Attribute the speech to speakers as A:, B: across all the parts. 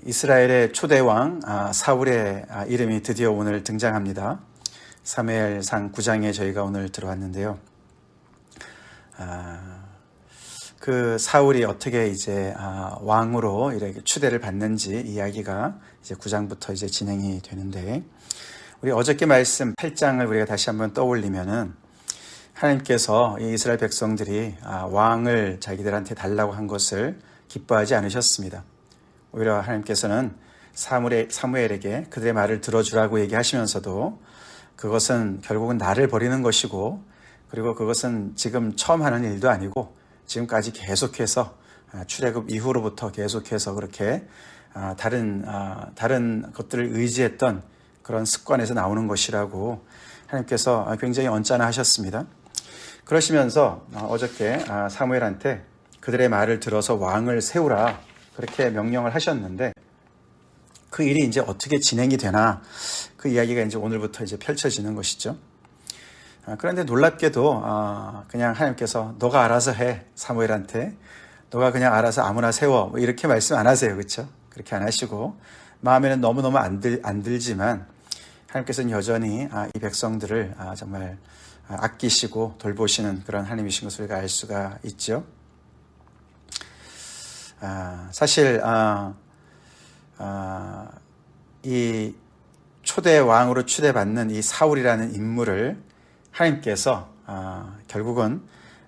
A: 이스라엘의 초대 왕 사울의 이름이 드디어 오늘 등장합니다. 사무엘상 9장에 저희가 오늘 들어왔는데요. 그 사울이 어떻게 이제 왕으로 이렇게 추대를 받는지 이야기가 이제 9장부터 이제 진행이 되는데, 우리 어저께 말씀 8장을 우리가 다시 한번 떠올리면은 하나님께서 이 이스라엘 백성들이 왕을 자기들한테 달라고 한 것을 기뻐하지 않으셨습니다. 오히려 하나님께서는 사무엘에게 그들의 말을 들어주라고 얘기하시면서도 그것은 결국은 나를 버리는 것이고, 그리고 그것은 지금 처음 하는 일도 아니고 지금까지 계속해서 출애굽 이후로부터 계속해서 그렇게 다른 것들을 의지했던 그런 습관에서 나오는 것이라고 하나님께서 굉장히 언짢아 하셨습니다. 그러시면서 어저께 사무엘한테 그들의 말을 들어서 왕을 세우라 그렇게 명령을 하셨는데, 그 일이 이제 어떻게 진행이 되나, 그 이야기가 이제 오늘부터 이제 펼쳐지는 것이죠. 그런데 놀랍게도 그냥 하나님께서 너가 알아서 해, 사무엘한테 너가 그냥 알아서 아무나 세워, 뭐 이렇게 말씀 안 하세요. 그렇죠? 그렇게 안 하시고, 마음에는 너무너무 안 들지만 하나님께서는 여전히 이 백성들을 정말 아끼시고 돌보시는 그런 하나님이신 것을 우리가 알 수가 있죠. 사실 이 초대 왕으로 추대받는 이 사울이라는 인물을 하나님께서 결국은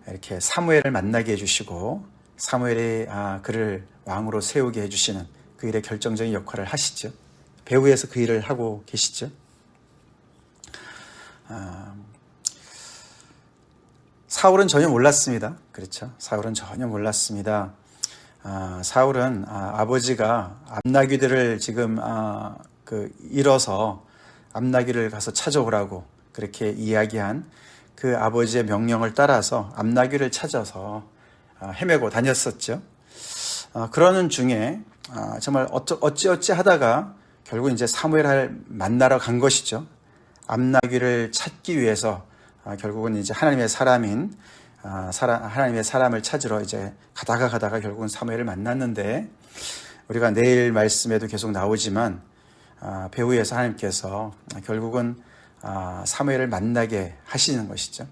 A: 이렇게 사무엘을 만나게 해주시고, 사무엘이 그를 왕으로 세우게 해주시는 그 일의 결정적인 역할을 하시죠. 배후에서 그 일을 하고 계시죠. 사울은 전혀 몰랐습니다. 그렇죠? 사울은 전혀 몰랐습니다. 사울은 아버지가 암나귀들을 지금 잃어서 암나귀를 가서 찾아오라고 그렇게 이야기한 그 아버지의 명령을 따라서 암나귀를 찾아서 헤매고 다녔었죠. 그러는 중에 정말 어찌어찌 하다가 결국 이제 사무엘을 만나러 간 것이죠. 암나귀를 찾기 위해서 결국은 이제 하나님의 사람을 찾으러 이제 가다가 결국은 사무엘을 만났는데, 우리가 내일 말씀에도 계속 나오지만 배후에서 하나님께서 결국은 사무엘을 만나게 하시는 것이죠.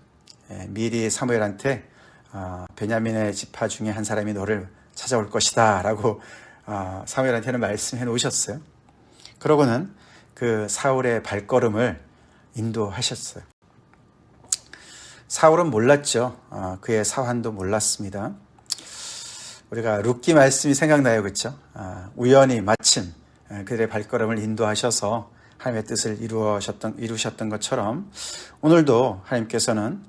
A: 미리 사무엘한테 베냐민의 지파 중에 한 사람이 너를 찾아올 것이다 라고 사무엘한테는 말씀해 놓으셨어요. 그러고는 그 사울의 발걸음을 인도하셨어요. 사울은 몰랐죠. 그의 사환도 몰랐습니다. 우리가 룻기 말씀이 생각나요. 그렇죠? 우연히 마침 그들의 발걸음을 인도하셔서 하나님의 뜻을 이루셨던 것처럼, 오늘도 하나님께서는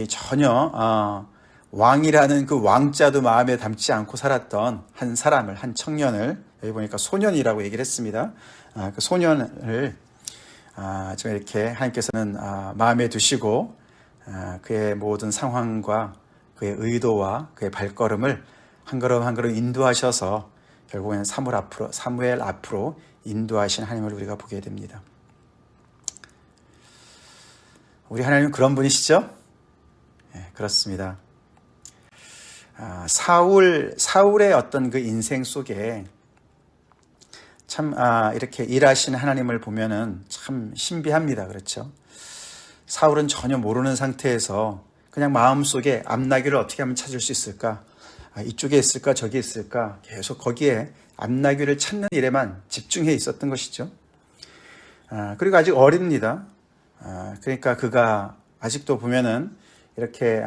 A: 전혀 왕이라는 그 왕자도 마음에 담지 않고 살았던 한 사람을, 한 청년을, 여기 보니까 소년이라고 얘기를 했습니다. 그 소년을 좀 이렇게 하나님께서는 마음에 두시고 그의 모든 상황과 그의 의도와 그의 발걸음을 한 걸음 한 걸음 인도하셔서 결국에는 사무엘 앞으로 인도하신 하나님을 우리가 보게 됩니다. 우리 하나님은 그런 분이시죠? 네, 그렇습니다. 사울의 어떤 그 인생 속에 참 이렇게 일하시는 하나님을 보면은 참 신비합니다. 그렇죠? 사울은 전혀 모르는 상태에서 그냥 마음속에 암나귀를 어떻게 하면 찾을 수 있을까? 이쪽에 있을까? 저기 있을까? 계속 거기에 암나귀를 찾는 일에만 집중해 있었던 것이죠. 그리고 아직 어립니다. 그러니까 그가 아직도 보면은 이렇게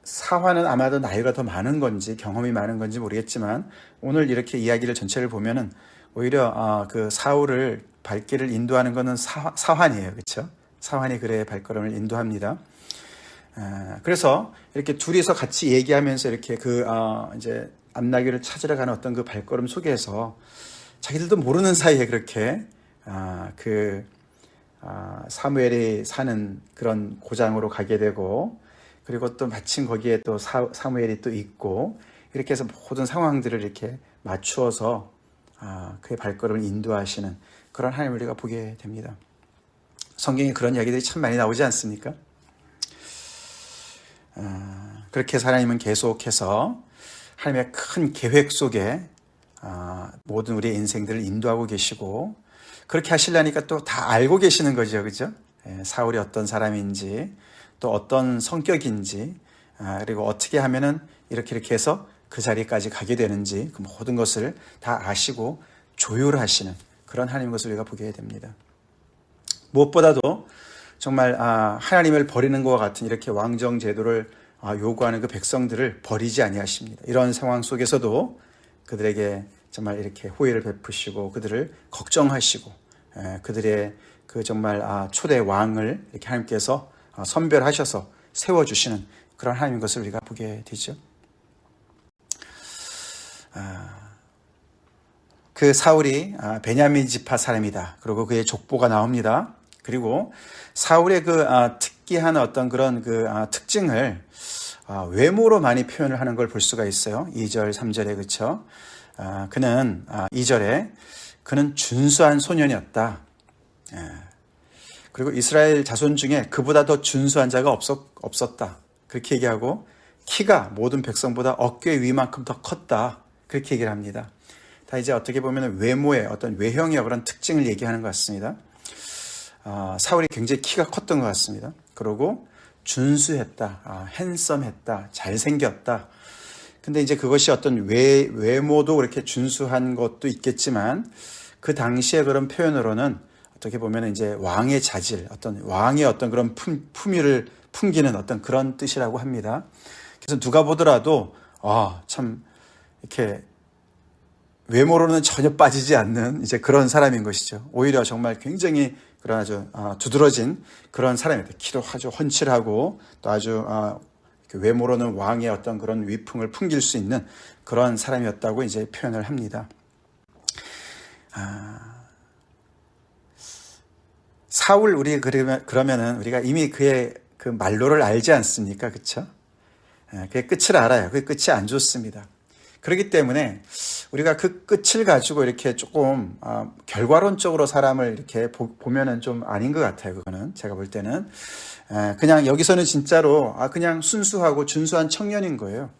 A: 사화는 아마도 나이가 더 많은 건지 경험이 많은 건지 모르겠지만, 오늘 이렇게 이야기를 전체를 보면은 오히려 그 사울을 발길을 인도하는 것은 사환이에요. 그렇죠? 사환이 그의 발걸음을 인도합니다. 그래서 이렇게 둘이서 같이 얘기하면서 이렇게 이제 암나귀를 찾으러 가는 어떤 그 발걸음 속에서 자기들도 모르는 사이에 그렇게 사무엘이 사는 그런 고장으로 가게 되고, 그리고 또 마침 거기에 또 사무엘이 또 있고, 이렇게 해서 모든 상황들을 이렇게 맞추어서 그의 발걸음을 인도하시는 그런 하나님을 우리가 보게 됩니다. 성경에 그런 이야기들이 참 많이 나오지 않습니까? 그렇게 해서 하나님은 계속해서 하나님의 큰 계획 속에 모든 우리의 인생들을 인도하고 계시고 그렇게 하시려니까 또 다 알고 계시는 거죠. 그죠? 사울이 어떤 사람인지 또 어떤 성격인지 그리고 어떻게 하면은 이렇게 해서 그 자리까지 가게 되는지 그 모든 것을 다 아시고 조율하시는 그런 하나님의 것을 우리가 보게 됩니다. 무엇보다도 정말 하나님을 버리는 것과 같은 이렇게 왕정 제도를 요구하는 그 백성들을 버리지 아니하십니다. 이런 상황 속에서도 그들에게 정말 이렇게 호의를 베푸시고 그들을 걱정하시고 그들의 그 정말 초대 왕을 이렇게 하나님께서 선별하셔서 세워주시는 그런 하나님의 것을 우리가 보게 되죠. 그 사울이 베냐민 지파 사람이다. 그리고 그의 족보가 나옵니다. 그리고 사울의 그 특기한 어떤 그런 그 특징을 외모로 많이 표현을 하는 걸 볼 수가 있어요. 2절, 3절에 그렇죠. 그는 2절에 그는 준수한 소년이었다. 그리고 이스라엘 자손 중에 그보다 더 준수한 자가 없었다. 그렇게 얘기하고 키가 모든 백성보다 어깨 위만큼 더 컸다. 그렇게 얘기를 합니다. 다 이제 어떻게 보면 외모의 어떤 외형의 그런 특징을 얘기하는 것 같습니다. 사울이 굉장히 키가 컸던 것 같습니다. 그리고 준수했다, 핸섬했다, 잘생겼다. 근데 이제 그것이 어떤 외모도 그렇게 준수한 것도 있겠지만 그 당시의 그런 표현으로는 어떻게 보면 이제 왕의 자질, 어떤 왕의 어떤 그런 품위를 풍기는 어떤 그런 뜻이라고 합니다. 그래서 누가 보더라도 참 이렇게 외모로는 전혀 빠지지 않는 이제 그런 사람인 것이죠. 오히려 정말 굉장히 그런 아주 두드러진 그런 사람입니다. 키도 아주 훤칠하고 또 아주 외모로는 왕의 어떤 그런 위풍을 풍길 수 있는 그런 사람이었다고 이제 표현을 합니다. 사울 그러면은 우리가 이미 그의 그 말로를 알지 않습니까? 그렇죠? 그의 끝을 알아요. 그 끝이 안 좋습니다. 그렇기 때문에 우리가 그 끝을 가지고 이렇게 조금 결과론적으로 사람을 이렇게 보면은 좀 아닌 것 같아요. 그거는 제가 볼 때는 그냥 여기서는 진짜로 그냥 순수하고 준수한 청년인 거예요.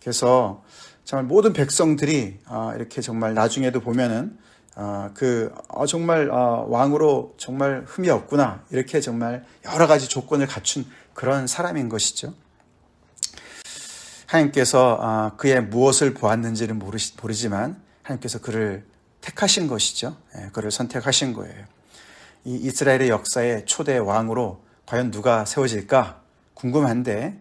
A: 그래서 정말 모든 백성들이 이렇게 정말 나중에도 보면은 정말 왕으로 정말 흠이 없구나 이렇게 정말 여러 가지 조건을 갖춘 그런 사람인 것이죠. 하나님께서 그의 무엇을 보았는지는 모르지만 하나님께서 그를 택하신 것이죠. 그를 선택하신 거예요. 이 이스라엘의 역사의 초대 왕으로 과연 누가 세워질까 궁금한데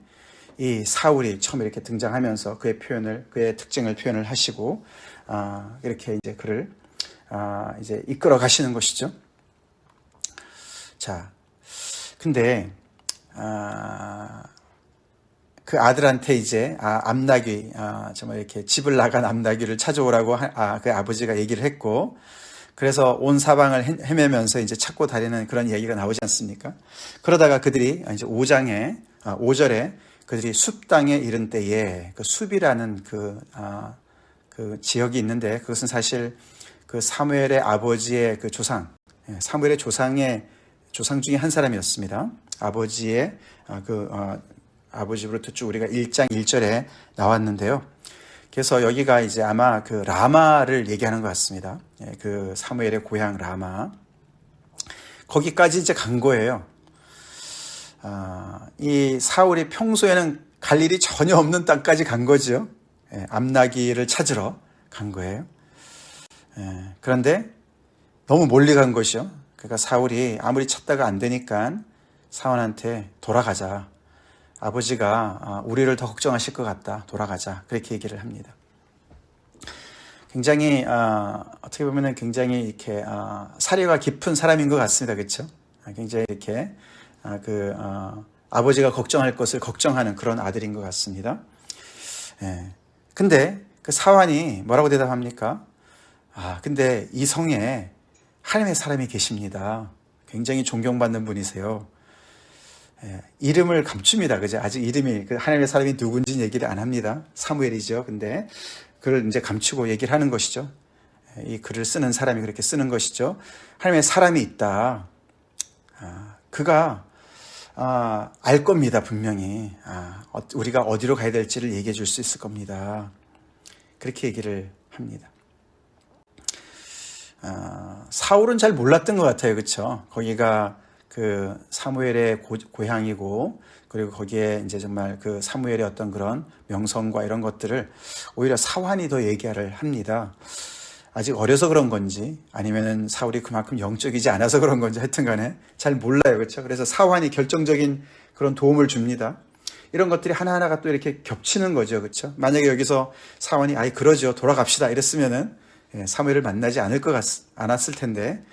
A: 이 사울이 처음 이렇게 등장하면서 그의 특징을 표현을 하시고 이렇게 이제 그를 이제 이끌어 가시는 것이죠. 자, 근데 그 아들한테 이제 암나귀 정말 이렇게 집을 나간 암나귀를 찾아오라고 그 아버지가 얘기를 했고 그래서 온 사방을 헤매면서 이제 찾고 다니는 그런 얘기가 나오지 않습니까? 그러다가 그들이 이제 5절에 그들이 숲 땅에 이른 때에 그 숲이라는 그 지역이 있는데 그것은 사실 그 사무엘의 아버지의 그 조상, 사무엘의 조상 중에 한 사람이었습니다. 아버지의 아버지로부터 쭉 우리가 1장 1절에 나왔는데요. 그래서 여기가 이제 아마 그 라마를 얘기하는 것 같습니다. 그 사무엘의 고향 라마. 거기까지 이제 간 거예요. 이 사울이 평소에는 갈 일이 전혀 없는 땅까지 간 거죠. 암나귀를 찾으러 간 거예요. 그런데 너무 멀리 간 것이요. 그러니까 사울이 아무리 찾다가 안 되니까 사울한테 돌아가자. 아버지가 우리를 더 걱정하실 것 같다. 돌아가자. 그렇게 얘기를 합니다. 굉장히 어떻게 보면은 굉장히 이렇게 사려가 깊은 사람인 것 같습니다. 그렇죠? 굉장히 이렇게 아버지가 걱정할 것을 걱정하는 그런 아들인 것 같습니다. 근데 그 사환이 뭐라고 대답합니까? 근데 이 성에 하나님의 사람이 계십니다. 굉장히 존경받는 분이세요. 이름을 감춥니다. 그죠? 아직 이름이, 하나님의 사람이 누군지 얘기를 안 합니다. 사무엘이죠. 근데 그걸 이제 감추고 얘기를 하는 것이죠. 이 글을 쓰는 사람이 그렇게 쓰는 것이죠. 하나님의 사람이 있다. 그가, 알 겁니다. 분명히. 우리가 어디로 가야 될지를 얘기해 줄 수 있을 겁니다. 그렇게 얘기를 합니다. 사울은 잘 몰랐던 것 같아요. 그렇죠? 거기가 그 사무엘의 고향이고, 그리고 거기에 이제 정말 그 사무엘의 어떤 그런 명성과 이런 것들을 오히려 사환이 더 얘기를 합니다. 아직 어려서 그런 건지 아니면은 사울이 그만큼 영적이지 않아서 그런 건지 하여튼 간에 잘 몰라요. 그렇죠? 그래서 사환이 결정적인 그런 도움을 줍니다. 이런 것들이 하나하나가 또 이렇게 겹치는 거죠. 그렇죠? 만약에 여기서 사환이 아이 그러죠. 돌아갑시다 이랬으면은 사무엘을 만나지 않았을 텐데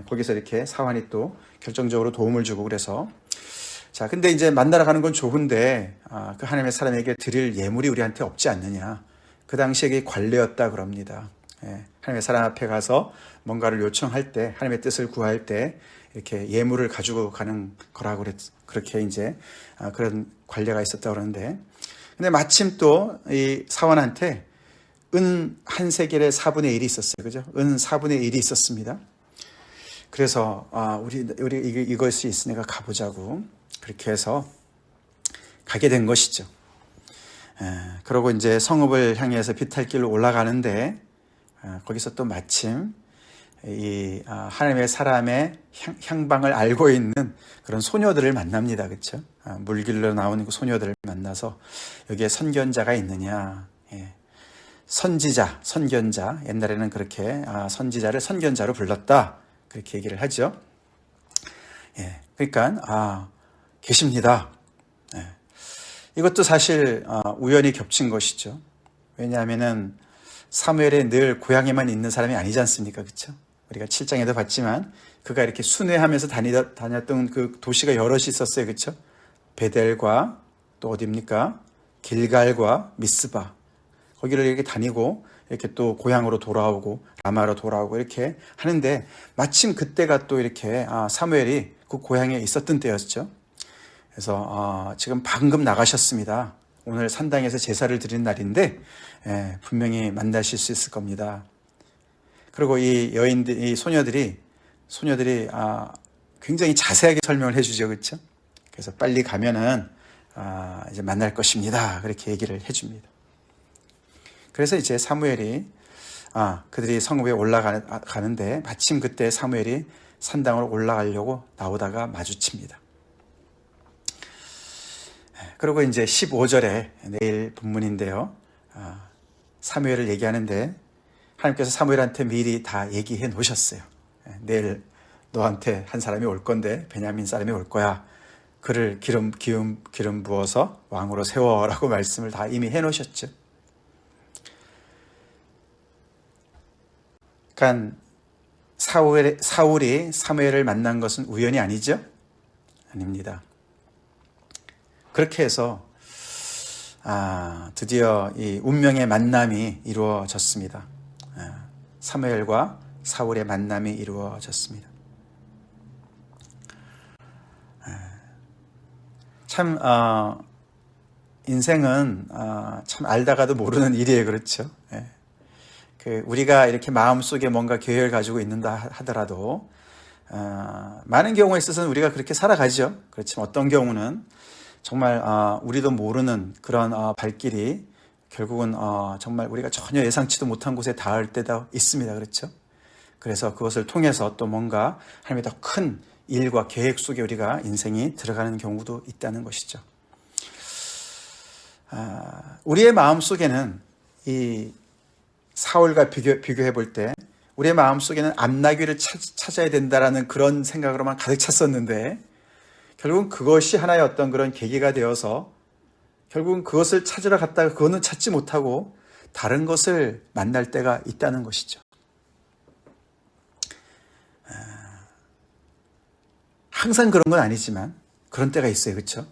A: 거기서 이렇게 사환이 또 결정적으로 도움을 주고 그래서 자, 근데 이제 만나러 가는 건 좋은데 그 하나님의 사람에게 드릴 예물이 우리한테 없지 않느냐. 그 당시에 그게 관례였다 그럽니다. 하나님의 사람 앞에 가서 뭔가를 요청할 때, 하나님의 뜻을 구할 때 이렇게 예물을 가지고 가는 거라고 그렇게 이제 그런 관례가 있었다 그러는데, 근데 마침 또 이 사환한테 은 한 세겔의 4분의 1이 있었어요. 그죠? 은 4분의 1이 있었습니다. 그래서 우리 이것이 있으니까 가보자고 그렇게 해서 가게 된 것이죠. 그러고 이제 성읍을 향해서 비탈길로 올라가는데 거기서 또 마침 이 하나님의 사람의 향방을 알고 있는 그런 소녀들을 만납니다. 그렇죠? 물길로 나오는 그 소녀들을 만나서 여기에 선견자가 있느냐. 선지자, 선견자. 옛날에는 그렇게 선지자를 선견자로 불렀다. 그렇게 얘기를 하죠. 그러니까 계십니다. 이것도 사실 우연히 겹친 것이죠. 왜냐하면은 사무엘에 늘 고향에만 있는 사람이 아니지 않습니까? 그렇죠? 우리가 7장에도 봤지만 그가 이렇게 순회하면서 다녔던 그 도시가 여럿이 있었어요. 그렇죠? 베델과 또 어디입니까? 길갈과 미스바. 거기를 이렇게 다니고 이렇게 또 고향으로 돌아오고 라마로 돌아오고 이렇게 하는데 마침 그때가 또 이렇게 사무엘이 그 고향에 있었던 때였죠. 그래서 지금 방금 나가셨습니다. 오늘 산당에서 제사를 드리는 날인데 분명히 만나실 수 있을 겁니다. 그리고 이 소녀들이 굉장히 자세하게 설명을 해주죠, 그렇죠? 그래서 빨리 가면은 이제 만날 것입니다. 그렇게 얘기를 해줍니다. 그래서 이제 사무엘이 그들이 성읍에 올라가는데 마침 그때 사무엘이 산당으로 올라가려고 나오다가 마주칩니다. 그리고 이제 15절에 내일 본문인데요. 사무엘을 얘기하는데 하나님께서 사무엘한테 미리 다 얘기해 놓으셨어요. 내일 너한테 한 사람이 올 건데 베냐민 사람이 올 거야. 그를 기름 부어서 왕으로 세워라고 말씀을 다 이미 해 놓으셨죠. 그러니까 사울이 사무엘을 만난 것은 우연이 아니죠? 아닙니다. 그렇게 해서 드디어 이 운명의 만남이 이루어졌습니다. 사무엘과 사울의 만남이 이루어졌습니다. 참 인생은 참 알다가도 모르는 일이에요. 그렇죠? 우리가 이렇게 마음속에 뭔가 계획을 가지고 있는다 하더라도 많은 경우에 있어서는 우리가 그렇게 살아가죠. 그렇지만 어떤 경우는 정말 우리도 모르는 그런 발길이 결국은 정말 우리가 전혀 예상치도 못한 곳에 닿을 때도 있습니다. 그렇죠? 그래서 그것을 통해서 또 뭔가 하나님의 더 큰 일과 계획 속에 우리가 인생이 들어가는 경우도 있다는 것이죠. 우리의 마음속에는 이 사울과 비교해 볼 때 우리의 마음속에는 암나귀를 찾아야 된다라는 그런 생각으로만 가득 찼었는데 결국은 그것이 하나의 어떤 그런 계기가 되어서 결국은 그것을 찾으러 갔다가 그거는 찾지 못하고 다른 것을 만날 때가 있다는 것이죠. 항상 그런 건 아니지만 그런 때가 있어요. 그렇죠?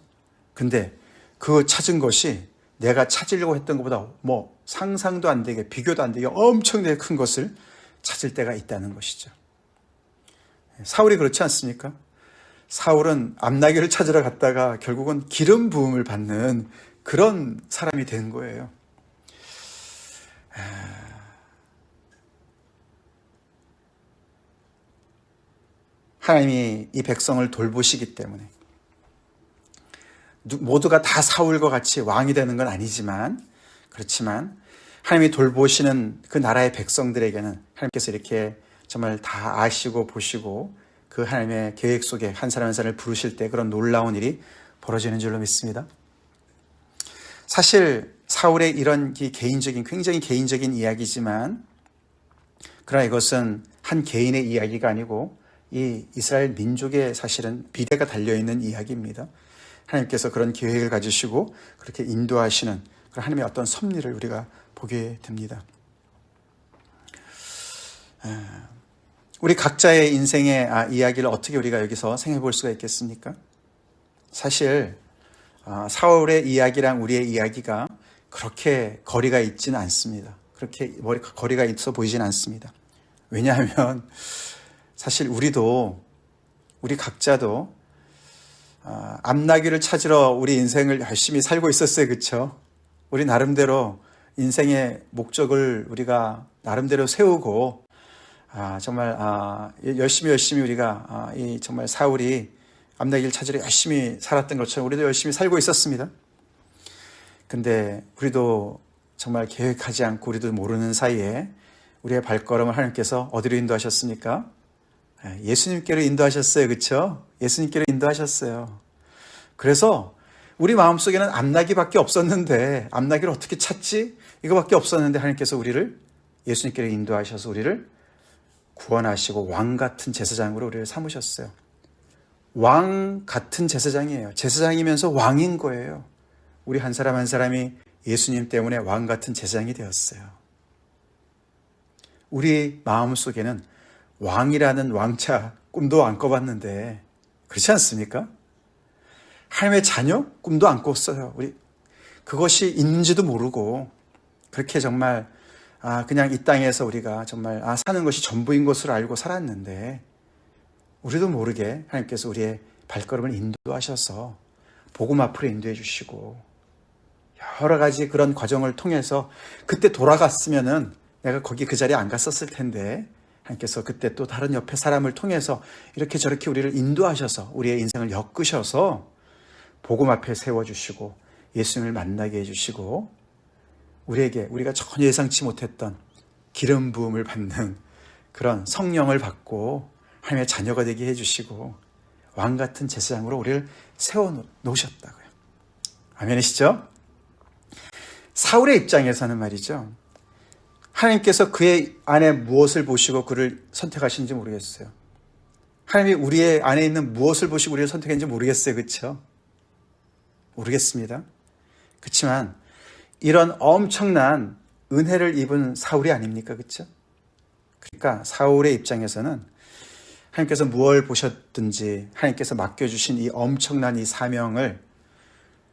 A: 근데 그 찾은 것이 내가 찾으려고 했던 것보다 뭐 상상도 안 되게 비교도 안 되게 엄청나게 큰 것을 찾을 때가 있다는 것이죠. 사울이 그렇지 않습니까? 사울은 암나귀를 찾으러 갔다가 결국은 기름 부음을 받는 그런 사람이 된 거예요. 하나님이 이 백성을 돌보시기 때문에 모두가 다 사울과 같이 왕이 되는 건 아니지만 그렇지만 하나님이 돌보시는 그 나라의 백성들에게는 하나님께서 이렇게 정말 다 아시고 보시고 그 하나님의 계획 속에 한 사람 한 사람을 부르실 때 그런 놀라운 일이 벌어지는 줄로 믿습니다. 사실 사울의 이런 굉장히 개인적인 이야기지만 그러나 이것은 한 개인의 이야기가 아니고 이 이스라엘 민족의 사실은 미래가 달려있는 이야기입니다. 하나님께서 그런 계획을 가지시고 그렇게 인도하시는 그런 하나님의 어떤 섭리를 우리가 보게 됩니다. 우리 각자의 인생의 이야기를 어떻게 우리가 여기서 생각해 볼 수가 있겠습니까? 사실 사울의 이야기랑 우리의 이야기가 그렇게 거리가 있지는 않습니다. 그렇게 거리가 있어 보이진 않습니다. 왜냐하면 사실 우리 각자도 앞나귀를 찾으러 우리 인생을 열심히 살고 있었어요. 그렇죠? 우리 나름대로 인생의 목적을 우리가 나름대로 세우고 정말 열심히 우리가 정말 사울이 앞나귀를 찾으러 열심히 살았던 것처럼 우리도 열심히 살고 있었습니다. 근데 우리도 정말 계획하지 않고 우리도 모르는 사이에 우리의 발걸음을 하나님께서 어디로 인도하셨습니까? 예수님께로 인도하셨어요. 그렇죠? 예수님께로 인도하셨어요. 그래서 우리 마음속에는 앞나귀밖에 없었는데 앞나귀를 어떻게 찾지? 이거밖에 없었는데 하나님께서 우리를 예수님께로 인도하셔서 우리를 구원하시고 왕 같은 제사장으로 우리를 삼으셨어요. 왕 같은 제사장이에요. 제사장이면서 왕인 거예요. 우리 한 사람 한 사람이 예수님 때문에 왕 같은 제사장이 되었어요. 우리 마음속에는 왕이라는 왕자 꿈도 안 꿔봤는데 그렇지 않습니까? 하나님의 자녀 꿈도 안 꿨어요. 우리 그것이 있는지도 모르고 그렇게 정말 그냥 이 땅에서 우리가 정말 사는 것이 전부인 것으로 알고 살았는데 우리도 모르게 하나님께서 우리의 발걸음을 인도하셔서 복음 앞으로 인도해 주시고 여러 가지 그런 과정을 통해서 그때 돌아갔으면은 내가 거기 그 자리에 안 갔었을 텐데 하나님께서 그때 또 다른 옆에 사람을 통해서 이렇게 저렇게 우리를 인도하셔서 우리의 인생을 엮으셔서 복음 앞에 세워주시고 예수님을 만나게 해주시고 우리가 전혀 예상치 못했던 기름 부음을 받는 그런 성령을 받고 하나님의 자녀가 되게 해주시고 왕 같은 제사장으로 우리를 세워놓으셨다고요. 아멘이시죠? 사울의 입장에서는 말이죠. 하나님께서 그의 안에 무엇을 보시고 그를 선택하신지 모르겠어요. 하나님이 우리의 안에 있는 무엇을 보시고 우리를 선택했는지 모르겠어요. 그렇죠? 모르겠습니다. 그렇지만 이런 엄청난 은혜를 입은 사울이 아닙니까? 그렇죠? 그러니까 사울의 입장에서는 하나님께서 무엇을 보셨든지 하나님께서 맡겨주신 이 엄청난 이 사명을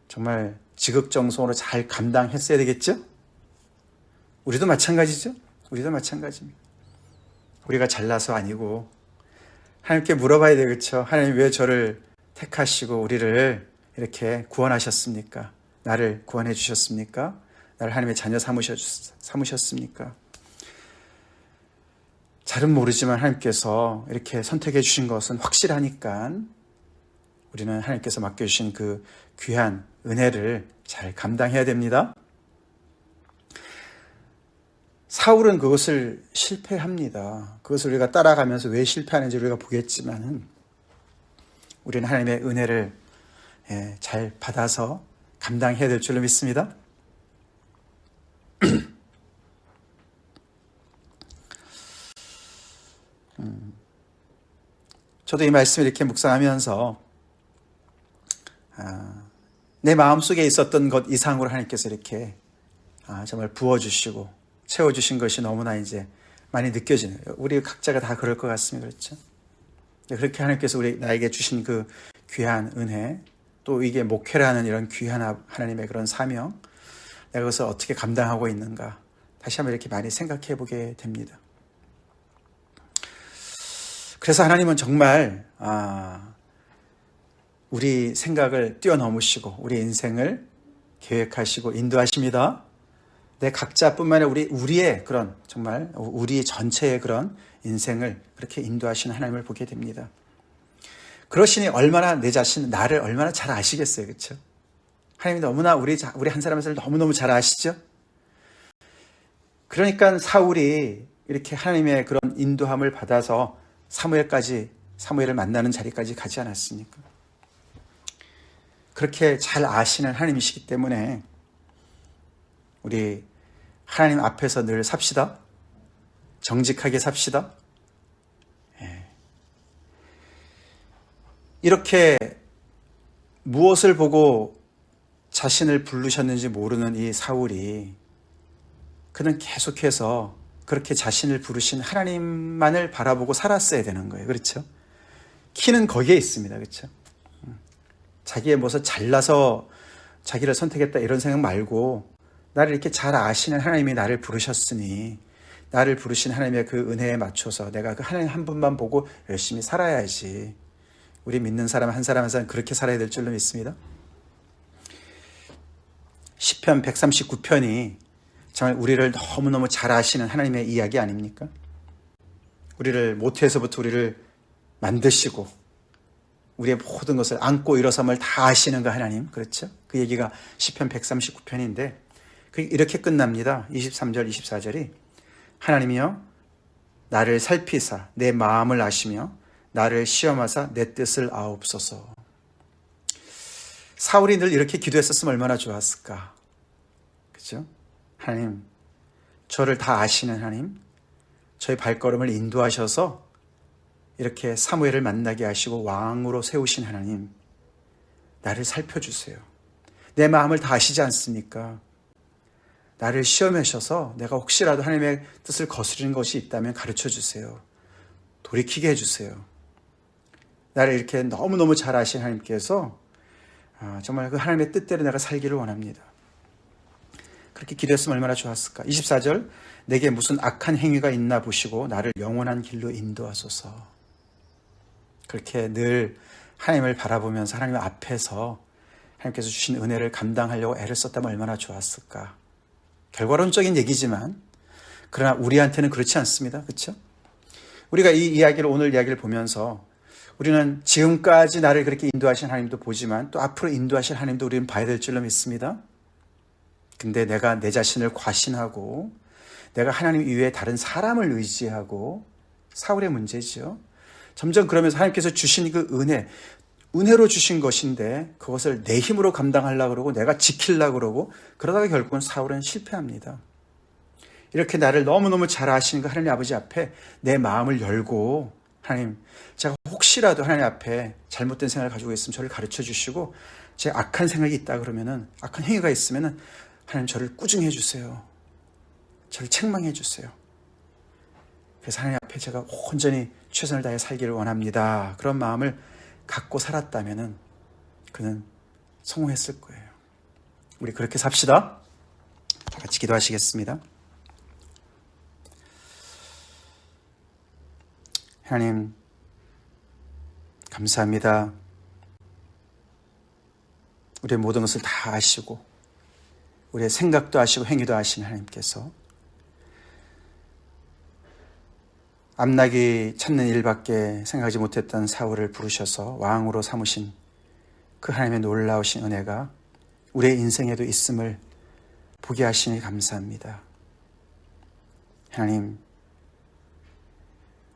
A: 정말 지극정성으로 잘 감당했어야 되겠죠? 우리도 마찬가지죠? 우리도 마찬가지입니다. 우리가 잘나서 아니고 하나님께 물어봐야 되겠죠? 하나님 왜 저를 택하시고 우리를 이렇게 구원하셨습니까? 나를 구원해 주셨습니까? 나를 하나님의 자녀 삼으셨습니까? 잘은 모르지만 하나님께서 이렇게 선택해 주신 것은 확실하니까 우리는 하나님께서 맡겨주신 그 귀한 은혜를 잘 감당해야 됩니다. 사울은 그것을 실패합니다. 그것을 우리가 따라가면서 왜 실패하는지 우리가 보겠지만 우리는 하나님의 은혜를 잘 받아서 감당해야 될 줄로 믿습니다. 저도 이 말씀을 이렇게 묵상하면서 내 마음속에 있었던 것 이상으로 하나님께서 이렇게 정말 부어주시고 채워주신 것이 너무나 이제 많이 느껴지네요. 우리 각자가 다 그럴 것 같습니다. 그렇죠? 그렇게 하나님께서 나에게 주신 그 귀한 은혜, 또 이게 목회라는 이런 귀한 하나님의 그런 사명, 내가 그것을 어떻게 감당하고 있는가 다시 한번 이렇게 많이 생각해 보게 됩니다. 그래서 하나님은 정말 우리 생각을 뛰어넘으시고 우리 인생을 계획하시고 인도하십니다. 내 각자뿐만 아니라 우리의 그런 정말 우리 전체의 그런 인생을 그렇게 인도하시는 하나님을 보게 됩니다. 그러시니 얼마나 내 자신, 나를 얼마나 잘 아시겠어요. 그렇죠? 하나님이 너무나 우리 한 사람 한 사람 너무너무 잘 아시죠? 그러니까 사울이 이렇게 하나님의 그런 인도함을 받아서 사무엘을 만나는 자리까지 가지 않았습니까? 그렇게 잘 아시는 하나님이시기 때문에 우리 하나님 앞에서 늘 삽시다. 정직하게 삽시다. 이렇게 무엇을 보고 자신을 부르셨는지 모르는 이 사울이, 그는 계속해서 그렇게 자신을 부르신 하나님만을 바라보고 살았어야 되는 거예요. 그렇죠? 키는 거기에 있습니다. 그렇죠? 자기의 무엇을 잘나서 자기를 선택했다 이런 생각 말고, 나를 이렇게 잘 아시는 하나님이 나를 부르셨으니 나를 부르신 하나님의 그 은혜에 맞춰서 내가 그 하나님 한 분만 보고 열심히 살아야지. 우리 믿는 사람 한 사람 한 사람 그렇게 살아야 될 줄로 믿습니다. 시편 139편이 정말 우리를 너무너무 잘 아시는 하나님의 이야기 아닙니까? 우리를 모태에서부터 우리를 만드시고 우리의 모든 것을 안고 일어섬을 다 아시는 그 하나님, 그렇죠? 그 얘기가 시편 139편인데 이렇게 끝납니다. 23절 24절이 하나님이여 나를 살피사 내 마음을 아시며 나를 시험하사 내 뜻을 아옵소서. 사울이 늘 이렇게 기도했었으면 얼마나 좋았을까. 그렇죠? 하나님, 저를 다 아시는 하나님, 저의 발걸음을 인도하셔서 이렇게 사무엘을 만나게 하시고 왕으로 세우신 하나님, 나를 살펴주세요. 내 마음을 다 아시지 않습니까? 나를 시험하셔서 내가 혹시라도 하나님의 뜻을 거스르는 것이 있다면 가르쳐 주세요. 돌이키게 해주세요. 나를 이렇게 너무너무 잘 아신 하나님께서 정말 그 하나님의 뜻대로 내가 살기를 원합니다. 그렇게 기도했으면 얼마나 좋았을까. 24절 내게 무슨 악한 행위가 있나 보시고 나를 영원한 길로 인도하소서. 그렇게 늘 하나님을 바라보면서 하나님 앞에서 하나님께서 주신 은혜를 감당하려고 애를 썼다면 얼마나 좋았을까. 결과론적인 얘기지만 그러나 우리한테는 그렇지 않습니다. 그렇죠? 우리가 오늘 이야기를 보면서 우리는 지금까지 나를 그렇게 인도하신 하나님도 보지만 또 앞으로 인도하실 하나님도 우리는 봐야 될 줄로 믿습니다. 근데 내가 내 자신을 과신하고 내가 하나님 이외에 다른 사람을 의지하고, 사울의 문제죠. 점점 그러면서 하나님께서 주신 그 은혜로 주신 것인데 그것을 내 힘으로 감당하려고 그러고 내가 지키려고 그러고, 그러다가 결국은 사울은 실패합니다. 이렇게 나를 너무너무 잘 아시는 그 하나님 아버지 앞에 내 마음을 열고, 하나님, 제가 혹시라도 하나님 앞에 잘못된 생각을 가지고 있으면 저를 가르쳐 주시고, 제 악한 생각이 있다 그러면은, 악한 행위가 있으면은 하나님 저를 꾸중해 주세요. 저를 책망해 주세요. 그래서 하나님 앞에 제가 온전히 최선을 다해 살기를 원합니다. 그런 마음을 갖고 살았다면은 그는 성공했을 거예요. 우리 그렇게 삽시다. 다 같이 기도하시겠습니다. 하나님, 감사합니다. 우리의 모든 것을 다 아시고 우리의 생각도 아시고 행위도 아시는 하나님께서 암나기 찾는 일밖에 생각하지 못했던 사울을 부르셔서 왕으로 삼으신 그 하나님의 놀라우신 은혜가 우리의 인생에도 있음을 보게 하시니 감사합니다. 하나님,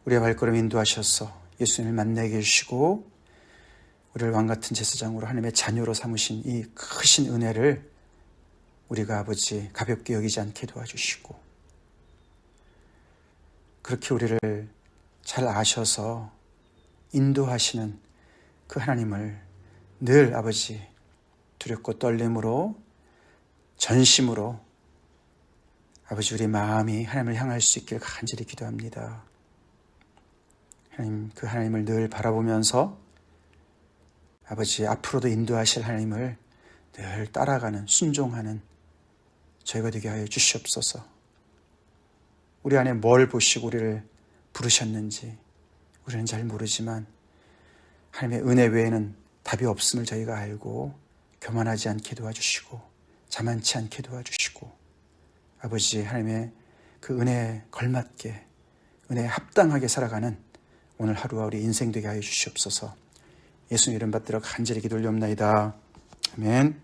A: 우리의 발걸음 인도하셔서 예수님을 만나게 해주시고 우리를 왕같은 제사장으로 하나님의 자녀로 삼으신 이 크신 은혜를 우리가 아버지 가볍게 여기지 않게 도와주시고, 그렇게 우리를 잘 아셔서 인도하시는 그 하나님을 늘 아버지 두렵고 떨림으로 전심으로 아버지 우리 마음이 하나님을 향할 수 있길 간절히 기도합니다. 하나님, 그 하나님을 늘 바라보면서 아버지 앞으로도 인도하실 하나님을 늘 따라가는, 순종하는 저희가 되게 하여 주시옵소서. 우리 안에 뭘 보시고 우리를 부르셨는지 우리는 잘 모르지만 하나님의 은혜 외에는 답이 없음을 저희가 알고 교만하지 않게 도와주시고 자만치 않게 도와주시고, 아버지 하나님의 그 은혜에 걸맞게 은혜에 합당하게 살아가는 오늘 하루와 우리 인생 되게 하여 주시옵소서. 예수님 이름 받들어 간절히 기도 올리옵나이다. 아멘.